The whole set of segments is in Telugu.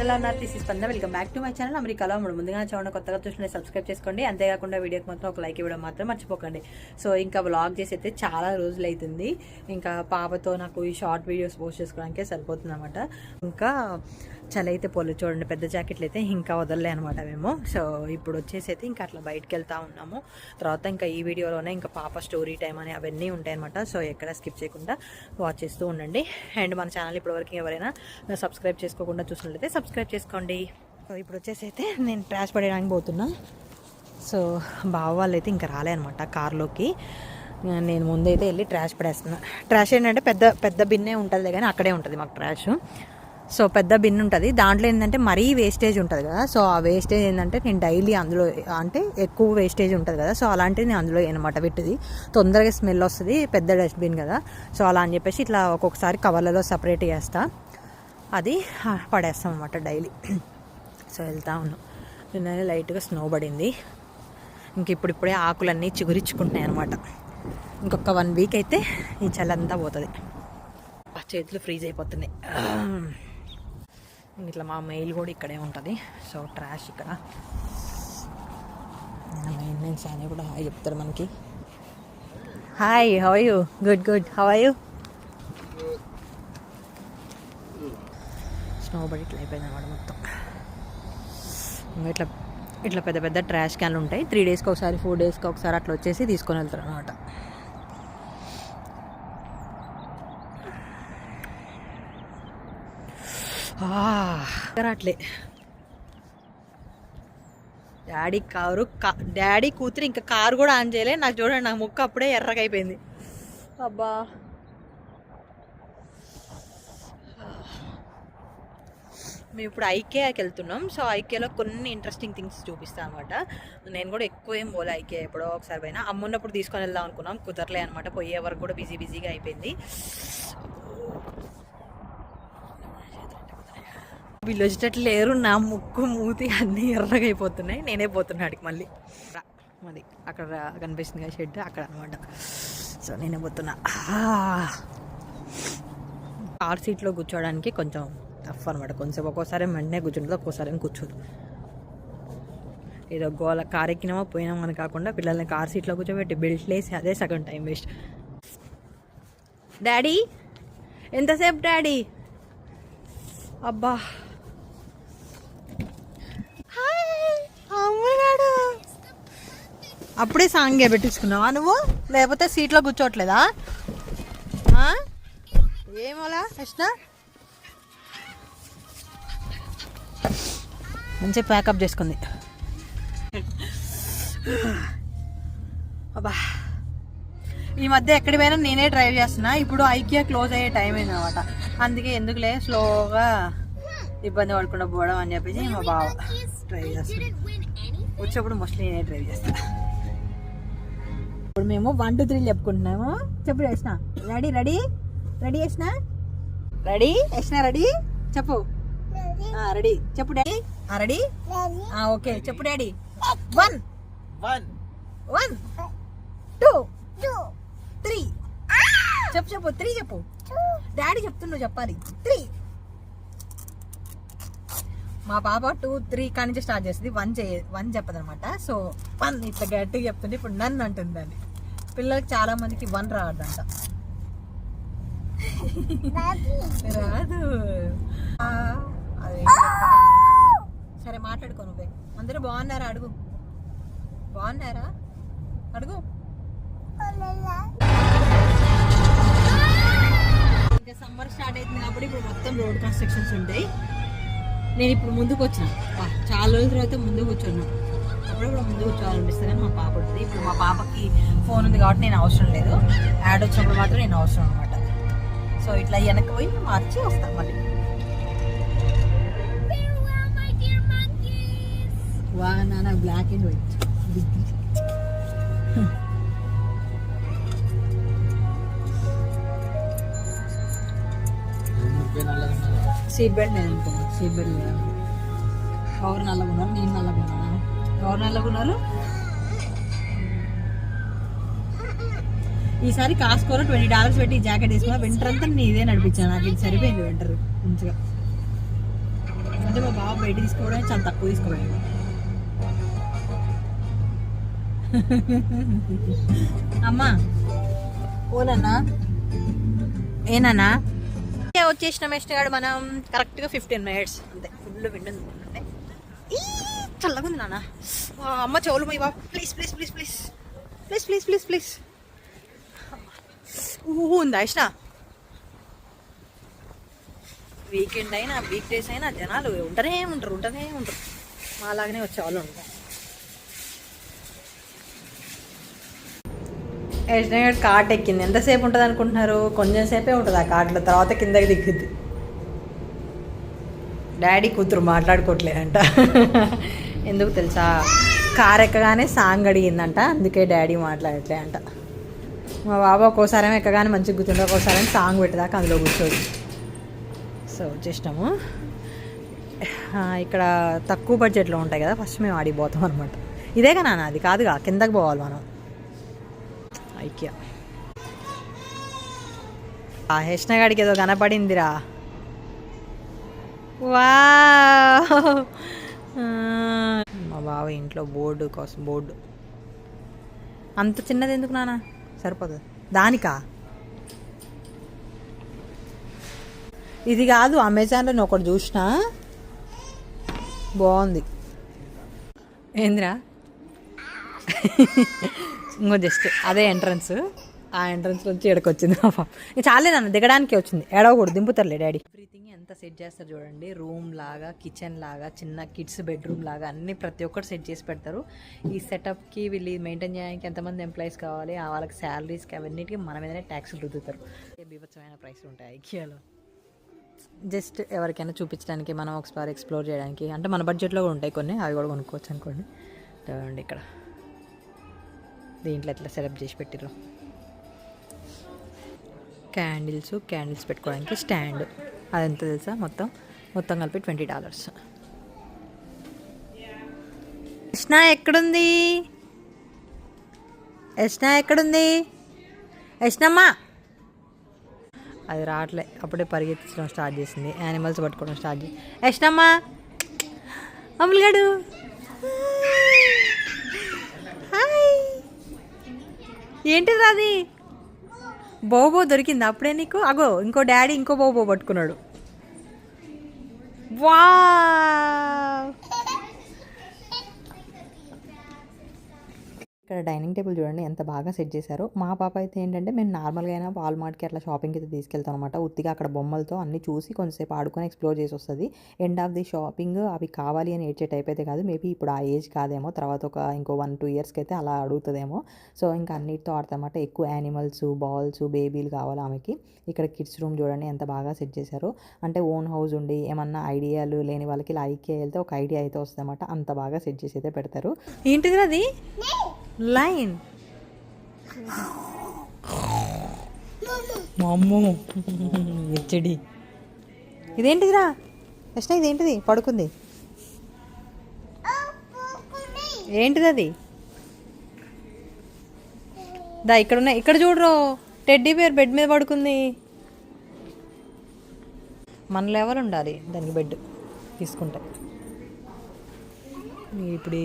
ఎలా ఉన్నారు? దిస్ ఇస్ స్పందన. Welcome back to my channel అమెరికాలో. ముందుగా ఛానల్ కొత్తగా చూసిన సబ్స్క్రైబ్ చేసుకోండి. అంతేకాకుండా వీడియోకి మాత్రం ఒక లైక్ ఇవ్వడం మాత్రం మర్చిపోకండి. సో ఇంకా వ్లాగ్ చేసి అయితే చాలా రోజులు అవుతుంది. ఇంకా పాపతో నాకు ఈ షార్ట్ వీడియోస్ పోస్ట్ చేసుకోవడానికే సరిపోతుంది అనమాట. ఇంకా చలి అయితే పోలేదు చూడండి, పెద్ద జాకెట్లు అయితే ఇంకా వదలలే అనమాట మేము. సో ఇప్పుడు వచ్చేసి అయితే ఇంకా అట్లా బయటకు వెళ్తూ ఉన్నాము. తర్వాత ఇంకా ఈ వీడియోలోనే ఇంకా పాప స్టోరీ టైం అని అవన్నీ ఉంటాయి అనమాట. సో ఎక్కడ స్కిప్ చేయకుండా వాచ్ చేస్తూ ఉండండి. అండ్ మన ఛానల్ ఇప్పటివరకు ఎవరైనా సబ్స్క్రైబ్ చేసుకోకుండా చూసినట్లయితే సబ్స్క్రైబ్ చేసుకోండి. సో ఇప్పుడు వచ్చేసి అయితే నేను ట్రాష్ పడేయడానికి పోతున్నా. సో బావ వాళ్ళు అయితే ఇంకా రాలే అనమాట కార్లోకి. నేను ముందైతే వెళ్ళి ట్రాష్ పడేస్తున్నా. ట్రాష్ ఏంటంటే పెద్ద బిన్నే ఉంటుంది కానీ అక్కడే ఉంటుంది మాకు ట్రాష్. సో పెద్ద బిన్ ఉంటుంది, దాంట్లో ఏంటంటే మరీ వేస్టేజ్ ఉంటుంది కదా. సో ఆ వేస్టేజ్ ఏంటంటే నేను డైలీ అందులో, అంటే ఎక్కువ వేస్టేజ్ ఉంటుంది కదా, సో అలాంటిది నేను అందులో అనమాట పెట్టింది. తొందరగా స్మెల్ వస్తుంది, పెద్ద డస్ట్బిన్ కదా. సో అలా అని చెప్పేసి ఇట్లా ఒక్కొక్కసారి కవర్లలో సపరేట్ చేస్తా, అది పడేస్తాం అనమాట డైలీ. సో వెళ్తా ఉన్నాం. నిన్న లైట్గా స్నో పడింది. ఇంక ఇప్పుడిప్పుడే ఆకులన్నీ చిగురించుకుంటున్నాయి అనమాట. ఇంకొక 1 వీక్ అయితే ఈ చల్లంతా పోతుంది. చేతులు ఫ్రీజ్ అయిపోతున్నాయి. ఇట్లా మా మెయిల్ కూడా ఇక్కడే ఉంటుంది. సో ట్రాష్ ఇక్కడ మెయింటెనెన్స్ అని కూడా హాయ్ చెప్తారు మనకి. Hi, how are you? Good, how are you? Snow పడి ఇట్లా అయిపోయింది అనమాట మొత్తం. ఇట్లా పెద్ద ట్రాష్ క్యాన్లు ఉంటాయి. 3 డేస్కి ఒకసారి 4 డేస్కి ఒకసారి అట్లా వచ్చేసి తీసుకొని వెళ్తారు అనమాట. అట్లే డాడీ కూతురు ఇంకా కారు కూడా ఆన్ చేయలే. నాకు చూడండి, నాకు ముక్క అప్పుడే ఎర్రగా అయిపోయింది. అబ్బా మేము ఇప్పుడు ఐకేయాకి వెళ్తున్నాం. సో ఐకేలో కొన్ని ఇంట్రెస్టింగ్ థింగ్స్ చూపిస్తాను అనమాట. నేను కూడా ఎక్కువ ఏం పోలే ఐకే, ఎప్పుడో ఒకసారి పోయినా. అమ్మున్నప్పుడు తీసుకొని వెళ్దాం అనుకున్నాం, కుదరలే అనమాట. పోయే వరకు కూడా బిజీగా అయిపోయింది. వీళ్ళు వచ్చేటట్లు లేరు, నా ముక్కు మూతి అన్నీ ఎర్రగా అయిపోతున్నాయి. నేనే పోతున్నా అడిగి మళ్ళీ మరి అక్కడ కనిపిస్తుంది కదా షెడ్, అక్కడ అనమాట. సో నేనే పోతున్నా. కార్ సీట్లో కూర్చోవడానికి కొంచెం టఫ్ అనమాట. కొంచెం ఒక్కోసారి వెంటనే కూర్చుంటుంది, ఒక్కోసారి కూర్చోదు. ఏదో గోల కార్ ఎక్కినామా పోయినామని కాకుండా పిల్లల్ని కార్ సీట్లో కూర్చోబెట్టి బెల్ట్లు వేసి అదే సగం టైం వేస్ట్. డాడీ ఎంతసేపు డాడీ? అబ్బా అమ్మగాడు అప్పుడే సాంగే పెట్టించుకున్నావా నువ్వు? లేకపోతే సీట్లో కూర్చోట్లేదా? ఏమోలా ఇష్ట మంచిగా ప్యాకప్ చేసుకుంది. అబ్బా ఈ మధ్య ఎక్కడి పోయినా నేనే డ్రైవ్ చేస్తున్నా. ఇప్పుడు ఐకియా క్లోజ్ అయ్యే టైం అయింది అనమాట. అందుకే ఎందుకులే స్లోగా ఇబ్బంది పడకుండా పోవడం అని చెప్పేసి మా బావ డ్రైవ్ చేస్తాను. వచ్చేప్పుడు మోస్ట్లీ నేనే డ్రైవ్ చేస్తాను. ఇప్పుడు మేము 1 2 3 చెప్పుకుంటున్నాము. చెప్పు వేసిన రెడీ వేసిన రెడీ చెప్పు. రెడీ చెప్పు డాడీ. రెడీ ఓకే చెప్పు డాడీ. 1 2 3 చెప్పు 3 చెప్పు. డాడీ చెప్తున్నా, నువ్వు చెప్పాలి. 3 మా పాప 2 3 కానీ నుంచి స్టార్ట్ చేస్తుంది. 1 చెప్పదు అనమాట. సో 1 ఇట్లా గట్టిగా చెప్తుంటే ఇప్పుడు నన్ను అంటుంది. అని పిల్లలకి చాలా మందికి 1 రావద్దంట. రాదు. సరే మాట్లాడుకో నువ్వే. అందరూ బాగున్నారా అడుగు. బాగున్నారా అడుగు. ఇంకా సమ్మర్ స్టార్ట్ అవుతుంది కాబట్టి ఇప్పుడు మొత్తం రోడ్ కన్స్ట్రక్షన్స్ ఉంటాయి. నేను ఇప్పుడు ముందుకు వచ్చిన, చాలా రోజుల తర్వాత ముందుకు కూర్చున్నాను. అప్పుడప్పుడు ముందు కూర్చోవాలనిపిస్తుంది కానీ మా పాప ఉంటుంది. ఇప్పుడు మా పాపకి ఫోన్ ఉంది కాబట్టి నేను అవసరం లేదు. యాడ్ వచ్చినప్పుడు మాత్రం నేను అవసరం అనమాట. సో ఇట్లా వెనక్కి పోయి మార్చి వస్తాను మళ్ళీ. వా నాన్న black and white seat belt నేను అనుకున్నాను. సీట్ బెల్ట్ ఎవరు నల్లగున్నారు? నేను నల్లగున్నాను. ఎవరు నల్లగున్నారు? ఈసారి కాస్కోలో $20 పెట్టి జాకెట్ వేసుకున్నా. వింటర్ అంతా నేను ఇదే నడిపించాను. నాకు ఇది సరిపోయింది వింటర్ మంచిగా. మధ్య మా బాబు బయట తీసుకోవడం చాలా తక్కువ తీసుకోవడం. అమ్మా ఓనన్నా ఏనన్నా వచ్చేసిన మెస్టగాడు మనం కరెక్ట్గా 15 minutes అంతే. ఫుల్ విండు అంటే చల్లగా ఉంది నాన్న. అమ్మ చెవులు my Babu please please please please please please please please ఉందా ఇష్ట. వీకెండ్ అయినా వీక్ డేస్ అయినా జనాలు ఉంటూనే ఉంటారు. మాలాగానే వచ్చేవాళ్ళు ఉంటారు. యశ్నగడ్ కార్ట్ ఎక్కింది. ఎంతసేపు ఉంటుంది అనుకుంటున్నారు? కొంచెం సేపే ఉంటుంది ఆ కార్ట్లో, తర్వాత కిందకి దిగుద్ది. డాడీ కూతురు మాట్లాడుకోవట్లేదంట. ఎందుకు తెలుసా? కార్ ఎక్కగానే సాంగ్ అడిగిందంట, అందుకే డాడీ మాట్లాడట్లే అంట. మా బాబా ఒక్కోసారి ఎక్కగానే మంచిగా కూర్చుంటే, ఒక్కోసారి సాంగ్ పెట్టేదాకా అందులో కూర్చోదు. సో వచ్చేసినాము. ఇక్కడ తక్కువ బడ్జెట్లో ఉంటాయి కదా, ఫస్ట్ మేము ఆడికి పోతాం అనమాట. ఇదేగా నాన్న, అది కాదుగా, కిందకి పోవాలి మనం. ఐక్య ఆ యశ్నగాడికి ఏదో కనపడిందిరా. వా మా బావ ఇంట్లో బోర్డు కోసం బోర్డు అంత చిన్నది ఎందుకు నాన్న? సరిపోతుంది దానికా? ఇది కాదు, అమెజాన్లో నేను ఒకటి చూసిన, బాగుంది. ఏందిరా? ఇంకో జస్ట్ అదే ఎంట్రన్స్, ఆ ఎంట్రన్స్ నుంచి ఎక్కడికి వచ్చింది. చాలేదన్న దిగడానికి వచ్చింది, ఏడవకూడదు, దింపుతారులే డాడీ. ఎవ్రీథింగ్ ఎంత సెట్ చేస్తారు చూడండి. రూమ్ లాగా, కిచెన్ లాగా, చిన్న కిడ్స్ బెడ్రూమ్ లాగా అన్ని ప్రతి ఒక్కటి సెట్ చేసి పెడతారు. ఈ సెటప్కి వీళ్ళు మెయింటైన్ చేయడానికి ఎంతమంది ఎంప్లాయీస్ కావాలి, వాళ్ళకి శాలరీస్కి అవన్నిటికీ మన మీదనే ట్యాక్సులు రుద్దుతారు. బీభత్సమైన ప్రైస్లు ఉంటాయి ఐకియాలో. జస్ట్ ఎవరికైనా చూపించడానికి, మనం ఒకసారి ఎక్స్ప్లోర్ చేయడానికి, అంటే మన బడ్జెట్లో కూడా ఉంటాయి కొన్ని, అవి కూడా కొనుక్కోవచ్చు అనుకోండి. చూడండి ఇక్కడ దీంట్లో ఎట్లా సెటప్ చేసి పెట్టిర్రు. క్యాండిల్స్ పెట్టుకోవడానికి స్టాండ్, అదెంత తెలుసా? మొత్తం కలిపి $20. యష్నా ఎక్కడుంది? యష్నమ్మా అది రావట్లే, అప్పుడే పరిగెత్తించడం స్టార్ట్ చేసింది, యానిమల్స్ పట్టుకోవడం స్టార్ట్ చేసి. యష్నమ్మా అమ్ములుగాడు ఏంటిది అది? బోబో దొరికింది అప్పుడే నీకు? అగో ఇంకో డాడీ ఇంకో బోబో పట్టుకున్నాడు. వా ఇక్కడ డైనింగ్ టేబుల్ చూడండి ఎంత బాగా సెట్ చేశారు. మా పాప అయితే ఏంటంటే, మేము నార్మల్గా అయినా వాల్మార్ట్కి అట్లా షాపింగ్కి అయితే తీసుకెళ్తాం అనమాట. ఉత్తిగా అక్కడ బొమ్మలతో అన్ని చూసి కొంతసేపు ఆడుకొని ఎక్స్ప్లోర్ చేసి వస్తుంది. ఎండ్ ఆఫ్ ది షాపింగ్ అవి కావాలి అని ఏడ్చే టైప్ అయితే కాదు. మేబీ ఇప్పుడు ఆ ఏజ్ కాదేమో, తర్వాత ఇంకో 1-2 yearsకి అయితే అలా అడుగుతుందేమో. సో ఇంకా అన్నిటితో ఆడతామన్నమాట. ఎక్కువ యానిమల్స్, బాల్స్, బేబీలు కావాలి ఆమెకి. ఇక్కడ కిడ్స్ రూమ్ చూడండి ఎంత బాగా సెట్ చేశారు. అంటే ఓన్ హౌస్ ఉండి ఏమన్నా ఐడియాలు లేని వాళ్ళకి ఇలా ఐకియా వెళ్తే ఒక ఐడియా అయితే వస్తుంది అనమాట. అంత బాగా సెట్ చేసి అయితే పెడతారు. ఏంటిది అది? లైన్ అమ్మో హెచ్డి. ఇదేంటిదిరా యష్ణ? ఇదేంటిది పడుకుంది? ఏంటిది అది? దా ఇక్కడ ఉన్నాయి, ఇక్కడ చూడరు. టెడ్డీ బేర్ బెడ్ మీద పడుకుంది. మన లెవెల్ ఉండాలి దానికి బెడ్ తీసుకుంటే. ఇప్పుడు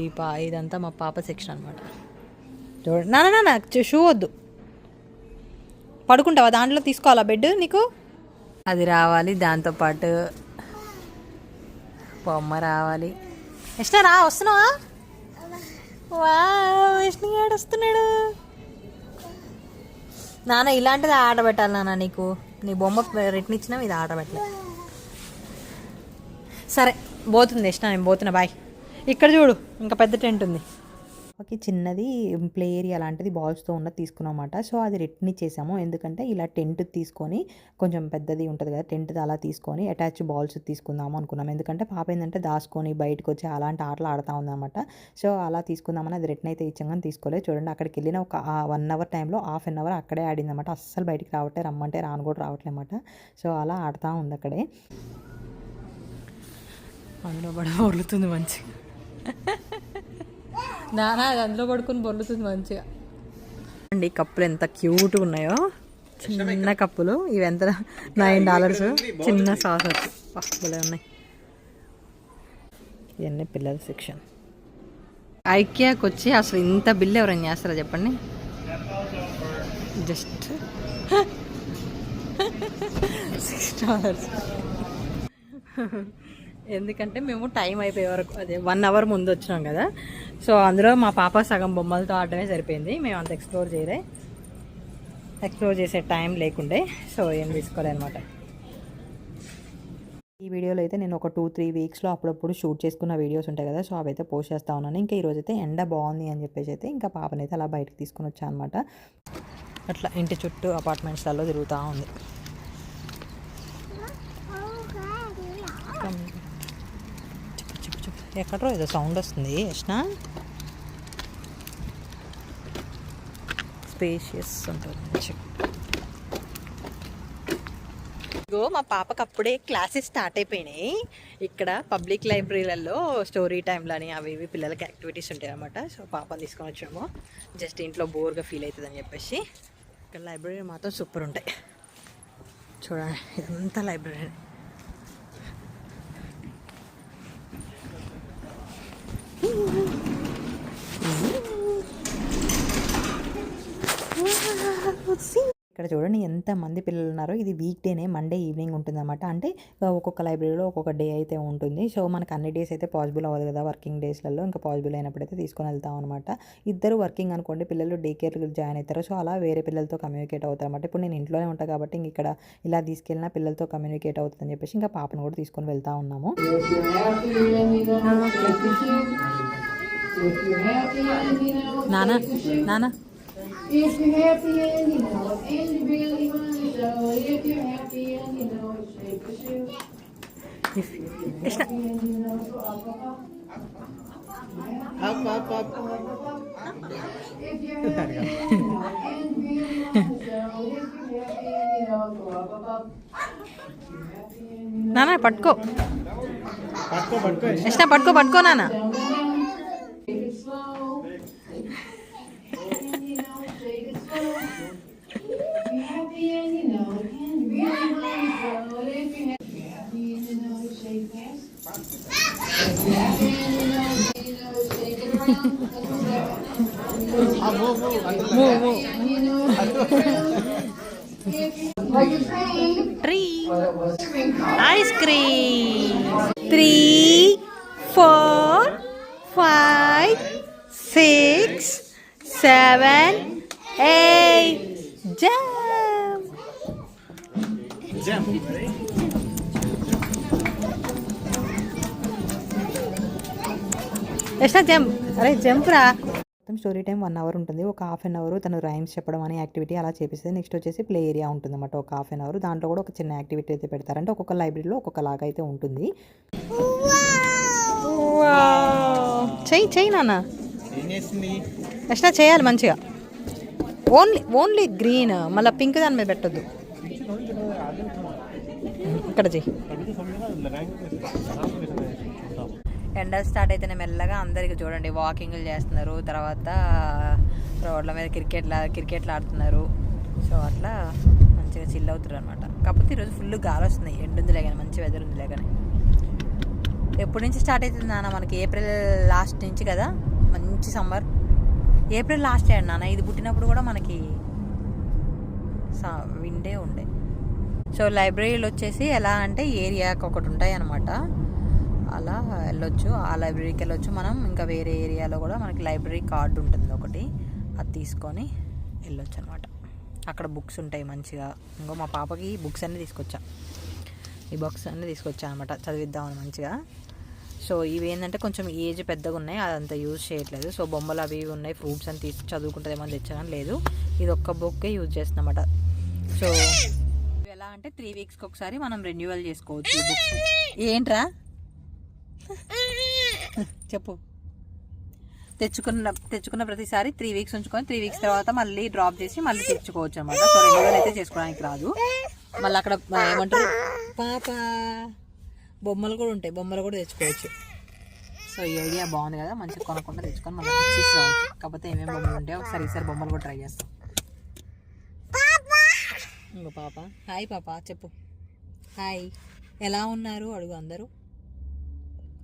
ఇదంతా మా పాప సెక్షన్ అనమాట. చూడండి నాన్న, షూ వద్దు, పడుకుంటావా దాంట్లో? తీసుకోవాలా బెడ్ నీకు? అది రావాలి, దాంతోపాటు బొమ్మ రావాలి. యష్ణ రా, వస్తున్నావా? వా యష్ణ వస్తున్నాడు. నాన్న ఇలాంటిది ఆడబెట్టాలి నాన్న నీకు. నీ బొమ్మ రిటర్న్ ఇచ్చినా ఇది ఆడబెట్టలే. సరే పోతుంది యష్ణ, నేను పోతున్నా, బాయ్. ఇక్కడ చూడు ఇంకా పెద్ద టెంట్ ఉంది. ఓకే, చిన్నది ప్లే ఏరియా లాంటిది బాల్స్తో ఉన్నది తీసుకున్నామాట. సో అది రిటర్న్ ఇచ్చేసాము. ఎందుకంటే ఇలా టెంట్ తీసుకొని, కొంచెం పెద్దది ఉంటుంది కదా టెంట్, అలా తీసుకొని అటాచ్ బాల్స్ తీసుకుందాము అనుకున్నాం. ఎందుకంటే పాప ఏంటంటే దాచుకొని బయటకు వచ్చి అలాంటి ఆటలు ఆడుతూ ఉందన్నమాట. సో అలా తీసుకుందామని అది రిటర్న్ అయితే ఇచ్చాం, కానీ తీసుకోలేదు. చూడండి అక్కడికి వెళ్ళిన ఒక 1 hour టైంలో 1/2 hour అక్కడే ఆడింది అనమాట. అస్సలు బయటికి రావట్లే, రమ్మంటే రాను కూడా రావట్లే అనమాట. సో అలా ఆడుతూ ఉంది అక్కడే. అందులో పడి బొర్లుతుంది మంచిగా. నానా అది అందులో పడుకొని బొర్లుతుంది మంచిగా. అండి కప్పులు ఎంత క్యూట్గా ఉన్నాయో, చిన్న కప్పులు. ఇవి ఎంత? $9. చిన్న సాసెస్ భలే ఉన్నాయి. ఇవన్నీ పిల్లల సెక్షన్. ఐకియాకి వచ్చి అసలు ఇంత బిల్ ఎవరైనా చేస్తారా చెప్పండి? జస్ట్ $6. ఎందుకంటే మేము టైం అయిపోయే వరకు అదే 1 అవర్ ముందు వచ్చినాం కదా. సో అందులో మా పాప సగం బొమ్మలతో ఆడడమే సరిపోయింది. మేము అంత ఎక్స్ప్లోర్ చేసే టైం లేకుండే. సో ఏం తీసుకోలే అనమాట. ఈ వీడియోలో అయితే నేను ఒక 2-3 వీక్స్లో అప్పుడప్పుడు షూట్ చేసుకున్న వీడియోస్ ఉంటాయి కదా. సో అవైతే పోస్ట్ చేస్తూ ఉన్నాను. ఇంకా ఈరోజైతే ఎండ బాగుంది అని చెప్పేసి అయితే ఇంకా పాపనైతే అలా బయటకు తీసుకుని వచ్చాను అనమాట. అట్లా ఇంటి చుట్టూ అపార్ట్మెంట్స్లలో తిరుగుతూ ఉంది. చెప్పు ఎక్కడో ఏదో సౌండ్ వస్తుంది. యష్నా స్పేషియస్ ఉంటుంది. ఇగో మా పాపకు అప్పుడే క్లాసెస్ స్టార్ట్ అయిపోయినాయి. ఇక్కడ పబ్లిక్ లైబ్రరీలలో స్టోరీ టైంలని అవి ఇవి పిల్లలకి యాక్టివిటీస్ ఉంటాయి అన్నమాట. సో పాపని తీసుకొని వచ్చాము. జస్ట్ ఇంట్లో బోర్గా ఫీల్ అవుతుంది అని చెప్పేసి. ఇక్కడ లైబ్రరీ మాత్రం సూపర్ ఉంటాయి. చూడండి ఇదంతా లైబ్రరీ. ఇక్కడ చూడండి ఎంతమంది పిల్లలు ఉన్నారో. ఇది వీక్ డేనే, మండే ఈవినింగ్ ఉంటుందన్నమాట. అంటే ఒక్కొక్క లైబ్రరీలో ఒక్కొక్క డే అయితే ఉంటుంది. సో మనకు అన్ని డేస్ అయితే పాసిబుల్ అవ్వదు కదా వర్కింగ్ డేస్లలో. ఇంకా పాసిబుల్ అయినప్పుడైతే తీసుకొని వెళ్తాం అనమాట. ఇద్దరు వర్కింగ్ అనుకోండి, పిల్లలు డే కేర్ జాయిన్ అవుతారు. సో అలా వేరే పిల్లలతో కమ్యూనికేట్ అవుతారు అనమాట. ఇప్పుడు నేను ఇంట్లోనే ఉంటాను కాబట్టి ఇంక ఇక్కడ ఇలా తీసుకెళ్ళినా పిల్లలతో కమ్యూనికేట్ అవుతుందని చెప్పేసి ఇంకా పాపను కూడా తీసుకొని వెళ్తా ఉన్నాము. నానా నానా If you're happy and you know it, and you really want to show it. If you're happy and you know it, shake the shoe. If you're happy and you know it, up. If you're happy and you know it, and you really want to show it. If you're happy and you know it, up. నానా పట్టుకో ఇష్టం, పట్టుకో నానా. Ice cream. 3, 4, 5, 6, 7, 8. Jump. ఎట్లా జంప్? అరే జంప్ రా. స్టోరీ టైం 1 అవర్ ఉంటుంది. ఒక ½ అన్ అవర్ తను రైమ్స్ చెప్పడం అనే యాక్టివిటీ అలా చేపిస్తుంది. నెక్స్ట్ వచ్చేసి ప్లే ఏరియా ఉంటుంది అన్నమాట. ఒక ½ అన్ అవర్ దాంట్లో కూడా ఒక చిన్న యాక్టివిటీ అయితే పెడతారంటే ఒక్కొక్క లైబ్రరీలో ఒక్కొక్క లాగా అయితే ఉంటుంది. చెయ్యి నాన్న, ఎట్లా చేయాలి మంచిగా. ఓన్లీ గ్రీన్, మళ్ళీ పింక్ దాని మీద పెట్టద్దు. ఇక్కడ చెయ్యి. ఎండ స్టార్ట్ అయితేనే మెల్లగా అందరికి చూడండి వాకింగ్లు చేస్తున్నారు. తర్వాత రోడ్ల మీద క్రికెట్లు ఆడుతున్నారు. సో అట్లా మంచిగా చిల్ అవుతారు అనమాట. కాకపోతే ఈరోజు ఫుల్ గాలి వస్తుంది. ఎండ ఉందిలే కానీ, మంచి వెదర్ ఉందిలే కానీ. ఎప్పటి నుంచి స్టార్ట్ అవుతుంది నాన్న? మనకి ఏప్రిల్ లాస్ట్ నుంచి కదా మంచి సమ్మర్. ఏప్రిల్ లాస్ట్ అయ్యాడు నాన్న. ఇది పుట్టినప్పుడు కూడా మనకి విండే ఉండే. సో లైబ్రరీలు వచ్చేసి ఎలా అంటే ఏరియాకి ఒకటి ఉంటాయి అన్నమాట. అలా వెళ్ళొచ్చు, ఆ లైబ్రరీకి వెళ్ళొచ్చు మనం. ఇంకా వేరే ఏరియాలో కూడా మనకి లైబ్రరీ కార్డు ఉంటుంది ఒకటి, అది తీసుకొని వెళ్ళొచ్చు అనమాట. అక్కడ బుక్స్ ఉంటాయి మంచిగా. ఇంకో మా పాపకి ఈ బుక్స్ అన్నీ తీసుకొచ్చా అనమాట, చదివిద్దామని మంచిగా. సో ఇవి ఏంటంటే కొంచెం ఏజ్ పెద్దగా ఉన్నాయి, అదంతా యూజ్ చేయట్లేదు. సో బొమ్మలు అవి ఇవి ఉన్నాయి, ఫ్రూట్స్ అని తీసి చదువుకుంటుందేమో తెచ్చాను. లేదు, ఇది ఒక్క బుక్కే యూజ్ చేస్తున్నమాట. సో ఎలా అంటే 3 వీక్స్కి ఒకసారి మనం రెన్యువల్ చేసుకోవచ్చు ఈ బుక్స్. ఏంట్రా చెప్పు. తెచ్చుకున్న ప్రతిసారి 3 వీక్స్ ఉంచుకొని 3 వీక్స్ తర్వాత మళ్ళీ డ్రాప్ చేసి మళ్ళీ తెచ్చుకోవచ్చు అనమాట. సో రెన్యువల్ అయితే చేసుకోవడానికి రాదు. మళ్ళీ అక్కడ ఏమంటారు పాప బొమ్మలు కూడా ఉంటాయి, బొమ్మలు కూడా తెచ్చుకోవచ్చు. సో ఈ ఐడియా బాగుంది కదా, మంచిగా కొనకుండా తెచ్చుకొని మళ్ళీ తీసుకురావచ్చు. కాకపోతే ఏమేమి బొమ్మలు ఉంటాయో ఒకసారి బొమ్మలు కూడా ట్రై చేస్తాం. ఇంకో పాప హాయ్ పాప చెప్పు. హాయ్, ఎలా ఉన్నారు అడుగు అందరూ.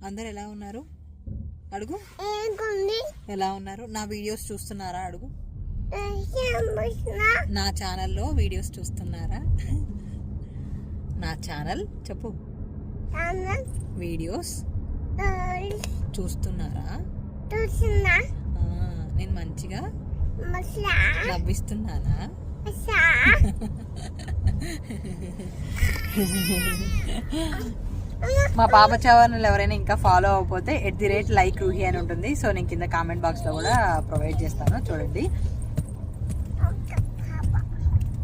అందరు ఎలా ఉన్నారు అడుగు. ఎలా ఉన్నారు? నా వీడియోస్ చూస్తున్నారా అడుగు. నా ఛానల్లో వీడియోస్ చూస్తున్నారా? నా ఛానల్ చెప్పు. వీడియోస్ చూస్తున్నారా? నేను మంచిగా నవ్విస్తున్నానా? మా పాప ఛానల్ ఎవరైనా ఇంకా ఫాలో అవ్వకపోతే @like-ruhi అని ఉంటుంది. సో నేను కింద కామెంట్ బాక్స్లో కూడా ప్రొవైడ్ చేస్తాను, చూడండి.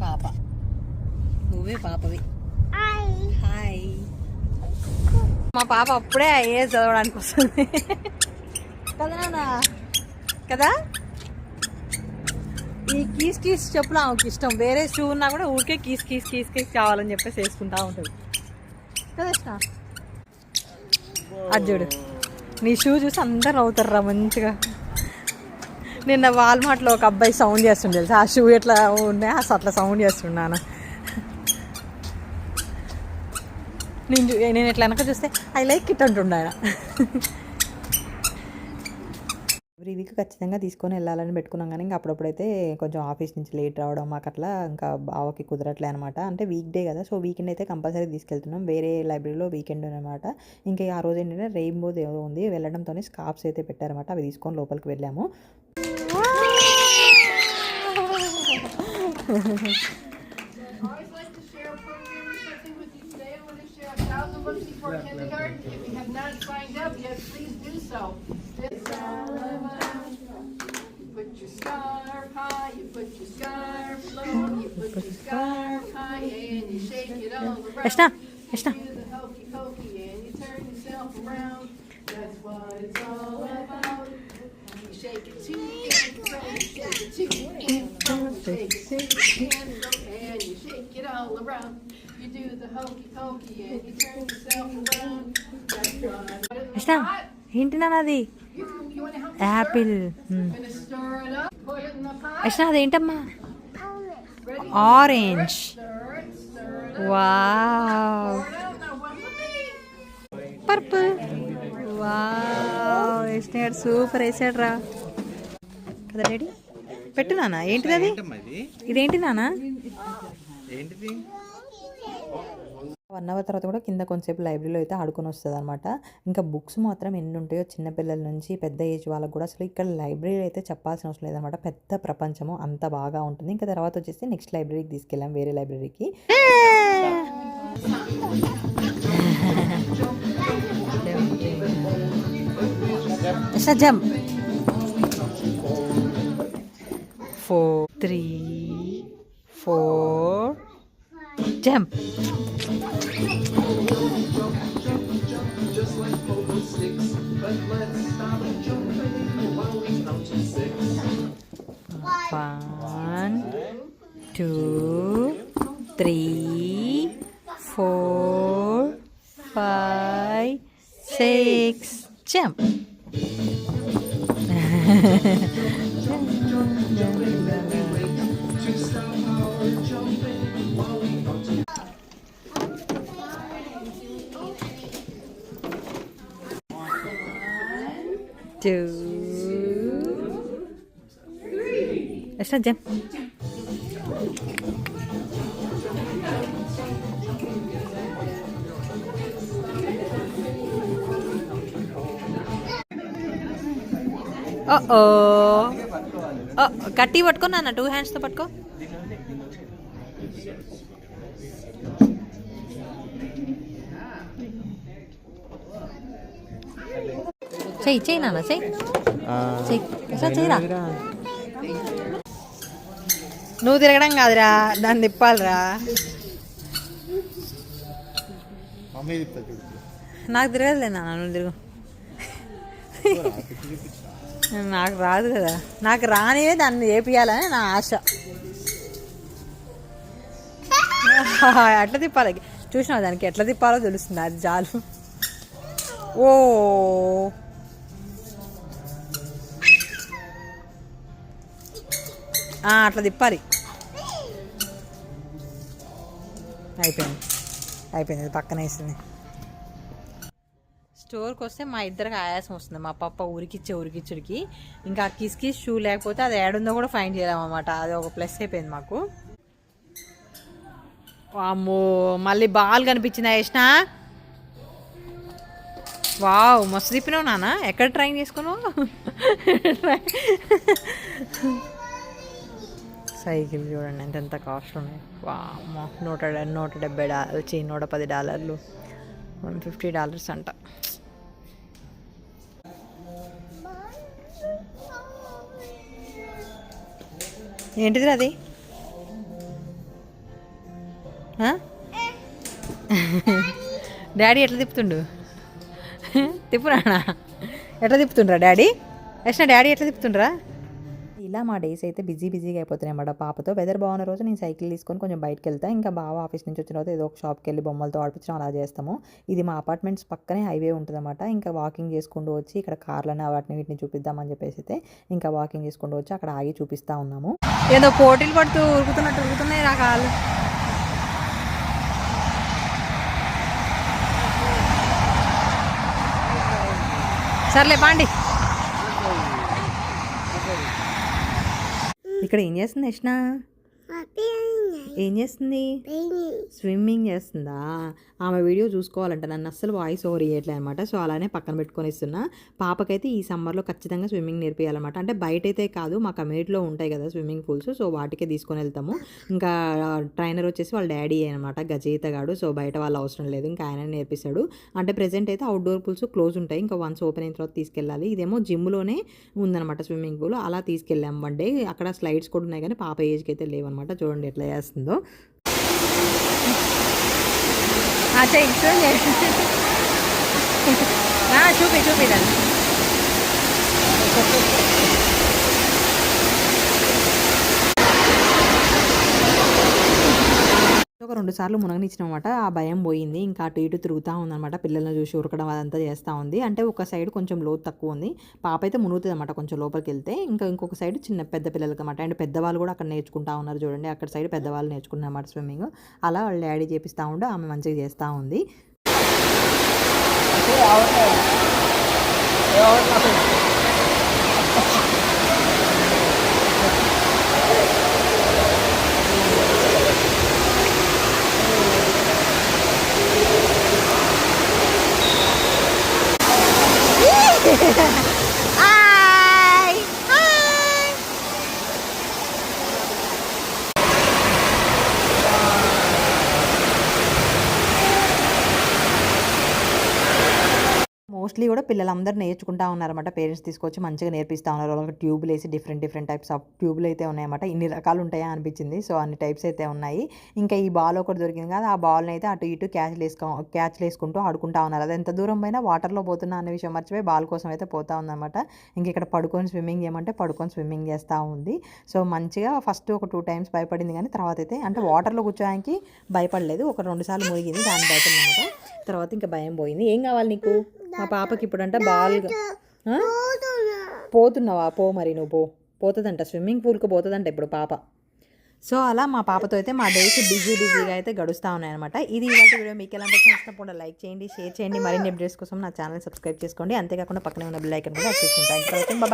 పాప నువ్వే పాపవి. హాయ్. మా పాప అప్పుడే ఐఏఎస్ చదవడానికి వస్తుంది కదా నాన్న, కదా. ఈ కీస్ చెప్పులు ఆమెకి ఇష్టం. వేరే షూ ఉన్నా కూడా ఊరికే కీస్ కావాలని చెప్పేసి వేసుకుంటా ఉంటుంది కదా ఇష్ట. అది చూడు, నీ షూ చూసి అందరు నవ్వుతారు మంచిగా. నిన్న వాల్మార్ట్లో ఒక అబ్బాయి సౌండ్ చేస్తుండే తెలుసా, ఆ షూ ఎట్లా ఉన్నాయి అట్లా సౌండ్ చేస్తున్నాను. నేను ఎట్లా వెనక చూస్తే ఐ లైక్ ఇట్ అంటుండే ఆయన. ఎవ్రీ వీక్ ఖచ్చితంగా తీసుకొని వెళ్ళాలని పెట్టుకున్నాం, కానీ ఇంకా అప్పుడప్పుడైతే కొంచెం ఆఫీస్ నుంచి లేట్ రావడం మాకు అట్లా ఇంకా బావకి కుదరట్లే అనమాట. అంటే వీక్ డే కదా, సో వీకెండ్ అయితే కంపల్సరీ తీసుకెళ్తున్నాం. వేరే లైబ్రరీలో వీకెండ్ అనమాట. ఇంకా ఆ రోజు ఏంటంటే రెయిన్బో ఏదో ఉంది, వెళ్ళడంతోనే స్కార్ఫ్స్ అయితే పెట్టారనమాట. అవి తీసుకొని లోపలికి వెళ్ళాము. Before kindergarten, if you have not signed up yet, please do so. It's all about. You put your scarf high, you put your scarf low, you put your scarf high and you shake it all around. Eshna. You do the hokey pokey and you turn yourself around. That's what it's all about. You shake it to and fro, you shake it to and fro, you shake it to and fro, and you shake it all around. You do the hokey pokey and you turn yourself around. That's what. ఇష్టం ఏంటి నాన్న అది? యాపిల్. ఇష్టం అదేంటమ్మా? ఆరెంజ్. వావ్. పర్పుల్. వావ్, వేసినాడు, సూపర్ వేసాడు రా కదా డాడీ. పెట్టు నాన్న. ఏంటిది అది? ఇదేంటి నాన్న? 1 అవర్ తర్వాత కూడా కింద కొంచెంసేపు లైబ్రరీలో అయితే ఆడుకొని వస్తుంది అనమాట. ఇంకా బుక్స్ మాత్రం ఎన్ని ఉంటాయో, చిన్నపిల్లల నుంచి పెద్ద ఏజ్ వాళ్ళకు కూడా. అసలు ఇక్కడ లైబ్రరీ అయితే చెప్పాల్సిన అవసరం లేదనమాట. పెద్ద ప్రపంచము, అంత బాగా ఉంటుంది. ఇంకా తర్వాత వచ్చేసి నెక్స్ట్ లైబ్రరీకి తీసుకెళ్ళాం, వేరే లైబ్రరీకి. Jump 4 3 4 jump. One, 2, 3, 4, 5, 6, jump. Two, let's not jump. గట్టి పట్టుకో నాన్న, 2 హ్యాండ్స్తో పట్టుకో. చెయ్యి నాన్న, చెయ్యిరా. నువ్వు తిరగడం కాదురా, దాన్ని తిప్పాలిరా. నాకు తిరగదులే నాన్న, నువ్వు తిరుగు. నాకు రాదు కదా, నాకు రానివే దాన్ని వేపియాలని నా ఆశ. అట్లా తిప్పాలి, చూసినావు దానికి ఎట్లా తిప్పాలో తెలుస్తుంది, అది చాలు. ఓ అట్లా తిప్పాలి. అయిపోయింది, పక్కన వేసింది. స్టోర్కి వస్తే మా ఇద్దరికి ఆయాసం వస్తుంది. మా పాప ఉరికిచ్చుడికి ఇంకా కిస్కి షూ లేకపోతే అది ఏడుందో కూడా ఫైండ్ చేయలేమన్నమాట. అది ఒక ప్లస్ అయిపోయింది మాకు. అమ్మో మళ్ళీ బాల్ కనిపించిందా యష్ణ? వావ్ మస్తు తిప్పినావు నాన్న. ఎక్కడ ట్రైన్ చేసుకున్నావు? సైకిల్ చూడండి ఎంత కాస్ట్ ఉన్నాయి. వామ్మో $170 $110 $150 అంట. ఏంటిది అది? డాడీ ఎట్లా తిప్పుతుండు? తిప్పురానా? ఎట్లా తిప్పుతుండ్రా డాడీ? యష్ణ డాడీ ఎట్లా తిప్పుతుండ్రా? ఇలా మా డేస్ అయితే బిజీగా అయిపోతున్నాయి అన్నమాట. పాపతో వెదర్ బాగున్న రోజు నేను సైకిల్ తీసుకొని కొంచెం బయటకు వెళ్తాను. ఇంకా బావ ఆఫీస్ నుంచి వచ్చిన తర్వాత ఏదో ఒక షాప్కి వెళ్ళి బొమ్మలతో ఆడిపించడం అలా చేస్తాము. ఇది మా అపార్ట్మెంట్స్ పక్కనే హైవే ఉంటుంది అన్నమాట. ఇంకా వాకింగ్ చేసుకుంటూ వచ్చి ఇక్కడ కార్లను వాటిని వీటిని చూపిద్దామని చెప్పేసి అయితే ఇంకా వాకింగ్ చేసుకుంటూ వచ్చి అక్కడ ఆగి చూపిస్తూ ఉన్నాము. ఏదో పోటీలు పడుతూ ఉరుకుతున్నాయి రకాలు. సర్లే బాండి. ఇక్కడ ఏం చేస్తుంది యష్ణ? ఏం చేస్తుంది? స్విమ్మింగ్ చేస్తుందా? ఆమె వీడియో చూసుకోవాలంట. నన్ను అస్సలు వాయిస్ ఓవర్ ఇవ్వట్లే అనమాట. సో అలానే పక్కన పెట్టుకొని ఇస్తున్నా. పాపకైతే ఈ సమ్మర్లో ఖచ్చితంగా స్విమ్మింగ్ నేర్పియాలన్నమాట. అంటే బయట అయితే కాదు, మా కమ్యూనిటీలో ఉంటాయి కదా స్విమ్మింగ్ పూల్స్. సో వాటికే తీసుకొని వెళ్తాము. ఇంకా ట్రైనర్ వచ్చేసి వాళ్ళ డాడీ అనమాట, గజయితగాడు. సో బయట వాళ్ళు అవసరం లేదు, ఇంకా ఆయన నేర్పిస్తాడు. అంటే ప్రెజెంట్ అయితే అవుట్డోర్ పూల్స్ క్లోజ్ ఉంటాయి. ఇంకా వన్స్ ఓపెన్ అయిన తర్వాత తీసుకెళ్ళాలి. ఇదేమో జిమ్లోనే ఉందన్నమాట స్విమ్మింగ్ పూల్. అలా తీసుకెళ్ళాము వన్ డే. అక్కడ స్లైడ్స్ కూడా ఉన్నాయి కానీ పాప ఏజ్కి అయితే లేవన్నమాట. చూడండి ఎట్లా చేస్తుందో. చూపి దాన్ని. ఒక 2 సార్లు మునగనిచ్చినమాట. ఆ భయం పోయింది. ఇంకా అటు ఇటు తిరుగుతూ ఉందన్నమాట. పిల్లల్ని చూసి ఉరకడం అదంతా చేస్తూ ఉంది. అంటే ఒక సైడ్ కొంచెం లోతు తక్కువ ఉంది. పాప అయితే మునుగుతుంది అన్నమాట కొంచెం లోపలికి వెళ్తే. ఇంకొక సైడ్ పెద్ద పిల్లలకి అన్నమాట. అండ్ పెద్దవాళ్ళు కూడా అక్కడ నేర్చుకుంటా ఉన్నారు చూడండి. అక్కడ సైడ్ పెద్దవాళ్ళు నేర్చుకున్నారు అన్నమాట స్విమ్మింగ్. అలా వాళ్ళ డాడీ చేపిస్తూ ఉంటే ఆమె మంచిగా చేస్తూ ఉంది. మోస్ట్లీ కూడా పిల్లలందరూ నేర్చుకుంటా ఉన్నారన్నమాట. పేరెంట్స్ తీసుకొచ్చి మంచిగా నేర్పిస్తూ ఉన్నారు. వాళ్ళకి ట్యూబ్లు వేసి డిఫరెంట్ టైప్స్ ఆఫ్ ట్యూబ్లు అయితే ఉన్నాయన్నమాట. ఇన్ని రకాలు ఉంటాయా అనిపించింది. సో అన్ని టైప్స్ అయితే ఉన్నాయి. ఇంకా ఈ బాల్ ఒకటి దొరికింది కదా, ఆ బాల్ని అయితే అటు ఇటు క్యాచ్లు వేసుకుంటూ ఆడుకుంటా ఉన్నారు. అది ఎంత దూరం పోయినా వాటర్లో పోతున్నా అనే విషయం మర్చిపోయి బాల్ కోసం అయితే పోతా ఉందన్నమాట. ఇంక ఇక్కడ పడుకొని స్విమ్మింగ్ చేయమంటే పడుకొని స్విమ్మింగ్ చేస్తూ ఉంది. సో మంచిగా ఫస్ట్ ఒక 2 times భయపడింది కానీ తర్వాత అయితే అంటే వాటర్లో కూర్చోడానికి భయపడలేదు. ఒక 2 సార్లు మునిగింది, దాని భయపడిందన్నమాట. తర్వాత ఇంకా భయం పోయింది. ఏం కావాలి నీకు? మా పాపకి ఇప్పుడంట బాల్గా పోతున్నావా? పో మరి నువ్వు పోతుందంట, స్విమ్మింగ్ పూల్కి పోతుందంట ఇప్పుడు పాప. సో అలా మా పాపతో అయితే మా డేస్ బిజీగా అయితే గడుస్తూ ఉన్నాయన్నమాట. ఇది ఇవాళ వీడియో మీకు ఎలా నచ్చినా కూడా లైక్ చేయండి, షేర్ చేయండి. మరిన్ని అప్డేట్స్ కోసం నా ఛానల్ సబ్స్క్రైబ్ చేసుకోండి. అంతేకాకుండా పక్కనే ఉన్న బెల్ ఐకాన్ కూడా యాక్టివ్ చేసుకుంటాను.